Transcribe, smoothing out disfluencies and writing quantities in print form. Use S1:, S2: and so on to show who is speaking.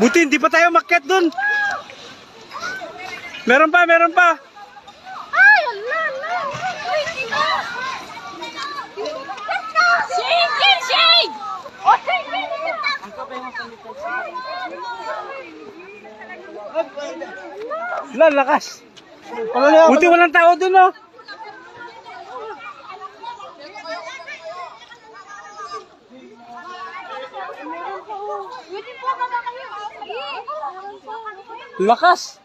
S1: Buti hindi pa tayo makyat dun. Meron pa, meron pa.
S2: Ay, Allah. Shade, shade. Oh,
S1: Wala, lakas. Buti walang tao dun, oh. Lakas.